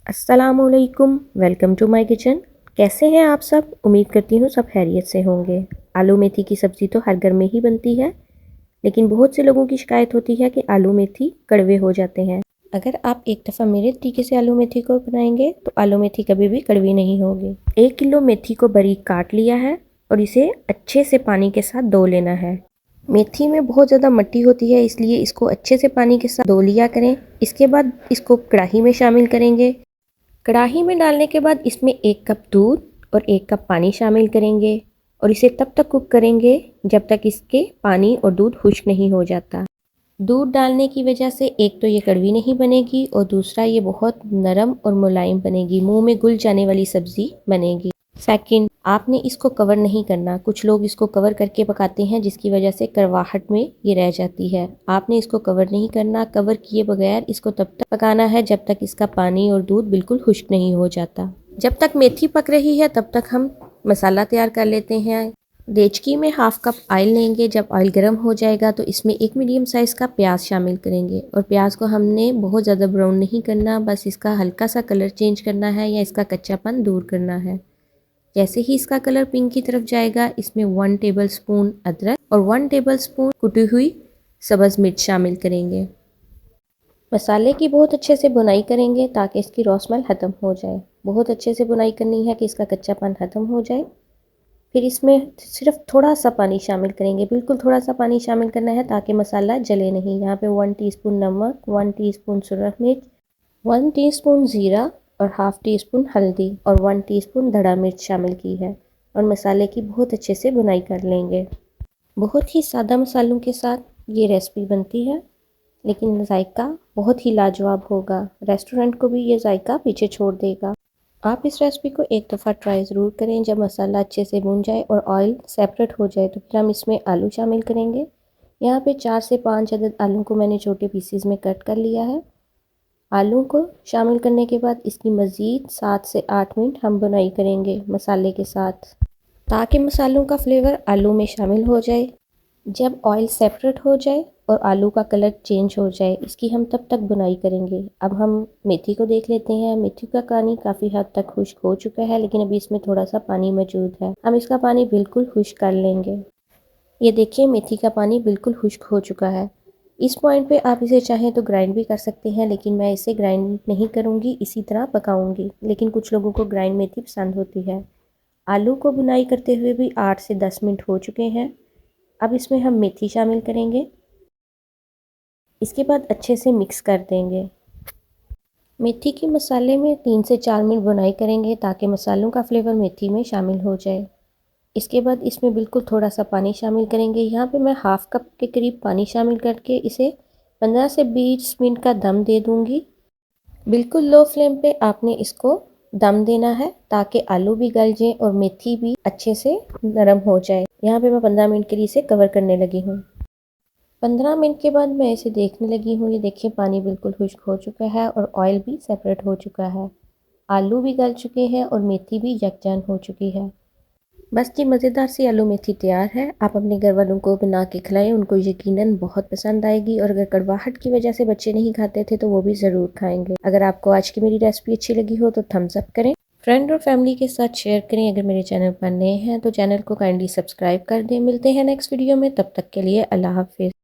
अस्सलामुअलैकुम, welcome to my kitchen. कैसे हैं आप सब? उम्मीद करती हूँ सब खैरियत से होंगे। आलू मेथी की सब्ज़ी तो हर घर में ही बनती है, लेकिन बहुत से लोगों की शिकायत होती है कि आलू मेथी कड़वे हो जाते हैं। अगर आप एक दफ़ा मेरे तरीके से आलू मेथी को बनाएंगे तो आलू मेथी कभी भी कड़वी नहीं होगी। 1 किलो मेथी को बारीक काट लिया है और इसे अच्छे से पानी के साथ धो लेना है। मेथी में बहुत ज़्यादा मिट्टी होती है, इसलिए इसको अच्छे से पानी के साथ धो लिया करें। इसके बाद इसको कढ़ाई में शामिल करेंगे। कढ़ाई में डालने के बाद इसमें 1 कप दूध और 1 कप पानी शामिल करेंगे और इसे तब तक कुक करेंगे जब तक इसके पानी और दूध खुश्क नहीं हो जाता। दूध डालने की वजह से एक तो ये कड़वी नहीं बनेगी और दूसरा ये बहुत नरम और मुलायम बनेगी, मुंह में घुल जाने वाली सब्जी बनेगी। सेकंड, आपने इसको कवर नहीं करना। कुछ लोग इसको कवर करके पकाते हैं जिसकी वजह से कड़वाहट में ये रह जाती है। आपने इसको कवर नहीं करना। कवर किए बगैर इसको तब तक पकाना है जब तक इसका पानी और दूध बिल्कुल खुश्क नहीं हो जाता। जब तक मेथी पक रही है तब तक हम मसाला तैयार कर लेते हैं। देचकी में 1/2 कप ऑयल लेंगे। जब ऑयल गर्म हो जाएगा तो इसमें एक मीडियम साइज़ का प्याज शामिल करेंगे और प्याज को हमने बहुत ज़्यादा ब्राउन नहीं करना, बस इसका हल्का सा कलर चेंज करना है या इसका कच्चापन दूर करना है। जैसे ही इसका कलर पिंक की तरफ जाएगा इसमें 1 टेबलस्पून अदरक और 1 टेबलस्पून कुटी हुई सब्ज़ मिर्च शामिल करेंगे। मसाले की बहुत अच्छे से बुनाई करेंगे ताकि इसकी रॉ स्मेल ख़त्म हो जाए। बहुत अच्छे से बुनाई करनी है कि इसका कच्चापन ख़त्म हो जाए। फिर इसमें सिर्फ थोड़ा सा पानी शामिल करेंगे, बिल्कुल थोड़ा सा पानी शामिल करना है ताकि मसाला जले नहीं। यहाँ पे 1 टीस्पून नमक, 1 टीस्पून सुरख मिर्च, 1 टीस्पून ज़ीरा और हाफ़ टी स्पून हल्दी और 1 टीस्पून धड़ा मिर्च शामिल की है और मसाले की बहुत अच्छे से बुनाई कर लेंगे। बहुत ही सादा मसालों के साथ ये रेसिपी बनती है, लेकिन जायका बहुत ही लाजवाब होगा। रेस्टोरेंट को भी ये जायका पीछे छोड़ देगा। आप इस रेसिपी को एक दफ़ा ट्राई ज़रूर करें। जब मसाला अच्छे से भुन जाए और ऑयल सेपरेट हो जाए तो फिर हम इसमें आलू शामिल करेंगे। यहाँ पे 4 से 5 अदद आलू को मैंने छोटे पीसीज में कट कर लिया है। आलू को शामिल करने के बाद इसकी मज़ीद 7 से 8 मिनट हम बुनाई करेंगे मसाले के साथ, ताकि मसालों का फ्लेवर आलू में शामिल हो जाए। जब ऑयल सेपरेट हो जाए और आलू का कलर चेंज हो जाए इसकी हम तब तक बुनाई करेंगे। अब हम मेथी को देख लेते हैं। मेथी का पानी काफ़ी हद तक खुश्क हो चुका है, लेकिन अभी इसमें थोड़ा सा पानी मौजूद है। हम इसका पानी बिल्कुल खुश्क कर लेंगे। ये देखिए मेथी का पानी बिल्कुल खुश्क हो चुका है। इस पॉइंट पे आप इसे चाहें तो ग्राइंड भी कर सकते हैं, लेकिन मैं इसे ग्राइंड नहीं करूँगी, इसी तरह पकाऊँगी। लेकिन कुछ लोगों को ग्राइंड मेथी पसंद होती है। आलू को बुनाई करते हुए भी 8 से 10 मिनट हो चुके हैं। अब इसमें हम मेथी शामिल करेंगे। इसके बाद अच्छे से मिक्स कर देंगे। मेथी के मसाले में 3 से 4 मिनट बुनाई करेंगे ताकि मसालों का फ्लेवर मेथी में शामिल हो जाए। इसके बाद इसमें बिल्कुल थोड़ा सा पानी शामिल करेंगे। यहाँ पे मैं 1/2 कप के करीब पानी शामिल करके इसे 15 से 20 मिनट का दम दे दूँगी। बिल्कुल लो फ्लेम पे आपने इसको दम देना है ताकि आलू भी गल जाए और मेथी भी अच्छे से नरम हो जाए। यहाँ पे मैं 15 मिनट के लिए इसे कवर करने लगी हूँ। 15 मिनट के बाद मैं इसे देखने लगी हूँ। ये देखिए पानी बिल्कुल खुश्क हो चुका है और ऑयल भी सेपरेट हो चुका है। आलू भी गल चुके हैं और मेथी भी यकजान हो चुकी है। बस जी मज़ेदार सी आलू मेथी तैयार है। आप अपने घर वालों को बना के खिलाएं, उनको यकीनन बहुत पसंद आएगी। और अगर कड़वाहट की वजह से बच्चे नहीं खाते थे तो वो भी ज़रूर खाएंगे। अगर आपको आज की मेरी रेसिपी अच्छी लगी हो तो थम्स अप करें, फ्रेंड और फैमिली के साथ शेयर करें। अगर मेरे चैनल पर नए हैं तो चैनल को काइंडली सब्सक्राइब कर दें। मिलते हैं नेक्स्ट वीडियो में, तब तक के लिए अल्लाह हाफिज़।